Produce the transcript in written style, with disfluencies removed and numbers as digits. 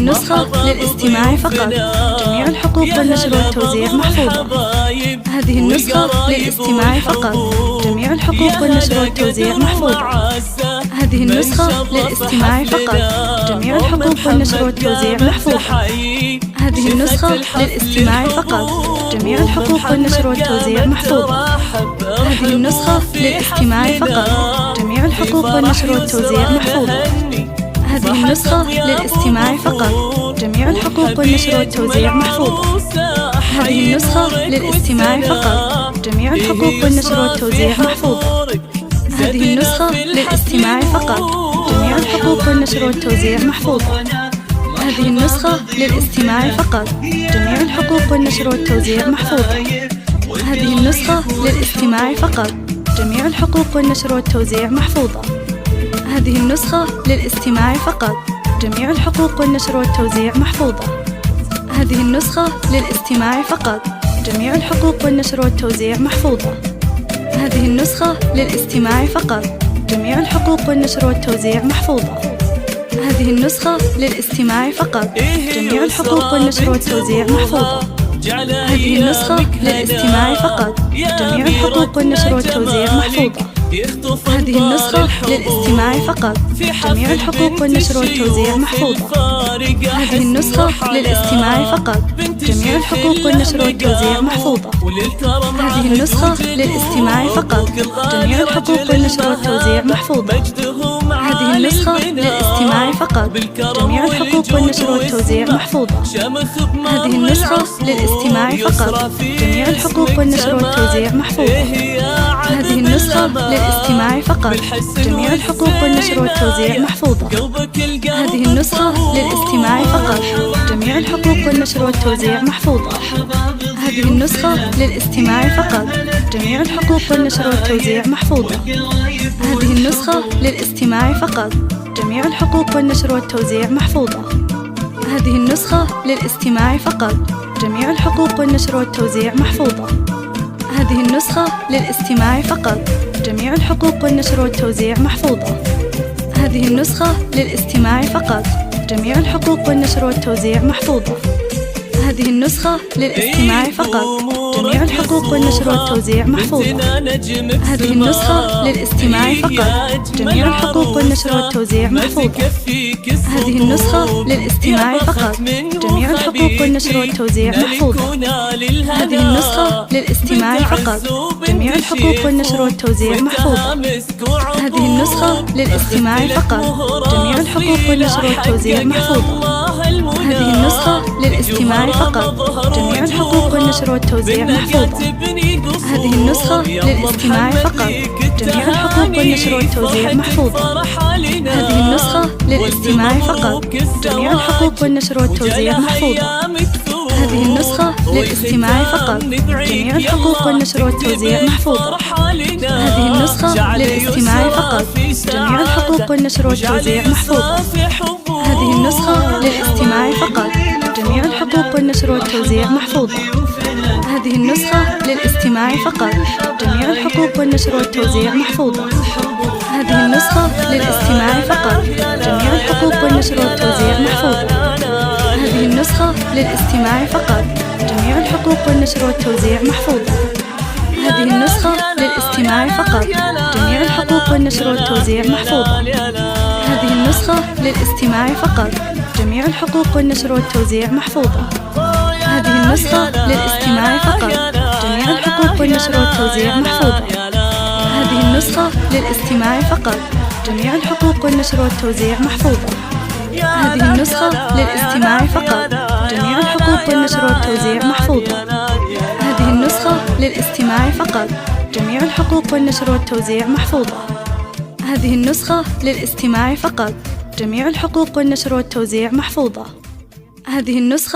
النسخة للاستماع فقط. جميع الحقوق والنشر والتوزيع محفوظة. هذه النسخة للاستماع فقط. جميع الحقوق والنشر والتوزيع محفوظة. هذه النسخة للاستماع فقط. جميع الحقوق والنشر والتوزيع محفوظة. هذه النسخة للاستماع فقط. جميع الحقوق والنشر والتوزيع محفوظة. هذه النسخة للاستماع فقط. جميع الحقوق والنشر والتوزيع محفوظة. هذه النسخة للاستماع فقط. جميع الحقوق والنشر والتوزيع محفوظة. هذه النسخة للاستماع فقط. جميع الحقوق والنشر والتوزيع محفوظة. هذه النسخة للاستماع فقط. جميع الحقوق والنشر والتوزيع محفوظة. هذه النسخة للاستماع فقط. جميع الحقوق والنشر والتوزيع محفوظة. هذه النسخة للاستماع فقط. جميع الحقوق والنشر والتوزيع محفوظة. هذه النسخة للاستماع فقط. جميع الحقوق والنشر والتوزيع محفوظة. هذه النسخة للاستماع فقط. جميع الحقوق والنشر والتوزيع محفوظة. هذه النسخة للاستماع فقط. جميع الحقوق والنشر والتوزيع محفوظة. هذه النسخة للاستماع فقط. جميع الحقوق والنشر والتوزيع محفوظة. هذه النسخة للاستماع فقط. جميع الحقوق والنشر والتوزيع محفوظة. هذه النسخة للاستماع فقط. جميع الحقوق والنشر والتوزيع محفوظة. هذه النسخة للاستماع فقط. جميع الحقوق والنشر والتوزيع محفوظة. هذه النسخة للاستماع فقط. جميع الحقوق والنشر والتوزيع محفوظة. هذه النسخة للاستماع فقط. جميع الحقوق والنشر والتوزيع محفوظة. هذه النسخة للاستماع فقط. جميع الحقوق والنشر والتوزيع محفوظة. هذه النسخة للاستماع فقط. جميع الحقوق والنشر والتوزيع محفوظة. هذه النسخة للاستماع فقط. جميع الحقوق والنشر والتوزيع محفوظة. هذه النسخة للاستماع فقط. جميع الحقوق والنشر والتوزيع محفوظة. هذه النسخة للاستماع فقط. جميع الحقوق والنشر والتوزيع محفوظة. هذه النسخة للاستماع فقط. جميع الحقوق والنشر والتوزيع محفوظة. هذه النسخة للاستماع فقط. جميع الحقوق والنشر والتوزيع محفوظة. هذه النسخة للاستماع فقط. جميع الحقوق والنشر والتوزيع محفوظة. هذه النسخة للاستماع فقط. جميع الحقوق والنشر والتوزيع محفوظة. هذه النسخة للاستماع فقط. جميع الحقوق والنشر والتوزيع محفوظة. هذه النسخة للاستماع فقط. جميع الحقوق والنشر والتوزيع محفوظة. هذه النسخة للاستماع فقط. جميع الحقوق والنشر والتوزيع محفوظة. هذه النسخة للاستماع فقط. جميع الحقوق والنشر والتوزيع محفوظة. هذه النسخة للاستماع فقط. جميع الحقوق والنشر والتوزيع محفوظة. هذه النسخة للاستماع فقط. جميع الحقوق والنشر والتوزيع محفوظة. هذه النسخة للاستماع فقط. جميع الحقوق والنشر والتوزيع محفوظة. هذه النسخة للاستماع فقط. جميع الحقوق والنشر والتوزيع محفوظة. هذه النسخة للاستماع فقط. جميع الحقوق والنشر والتوزيع محفوظة. هذه النسخة للاستماع فقط. جميع الحقوق والنشر والتوزيع محفوظة. هذه النسخة للاستماع فقط. جميع الحقوق والنشر والتوزيع محفوظة. هذه النسخة للاستماع فقط. جميع الحقوق والنشر والتوزيع محفوظة. هذه النسخة للاستماع فقط. جميع الحقوق والنشر والتوزيع محفوظة. هذه النسخة للاستماع فقط. جميع الحقوق والنشر والتوزيع محفوظة. هذه النسخة للاستماع فقط. جميع الحقوق والنشر والتوزيع محفوظة. هذه النسخة للاستماع فقط. جميع الحقوق والنشر والتوزيع محفوظة. هذه النسخة للاستماع فقط. جميع الحقوق والنشر والتوزيع محفوظة. هذه النسخة للاستماع فقط. جميع الحقوق والنشر والتوزيع محفوظة. هذه النسخة للاستماع فقط. جميع الحقوق والنشر والتوزيع محفوظة. هذه النسخة للاستماع فقط. جميع الحقوق والنشر والتوزيع محفوظة. هذه النسخة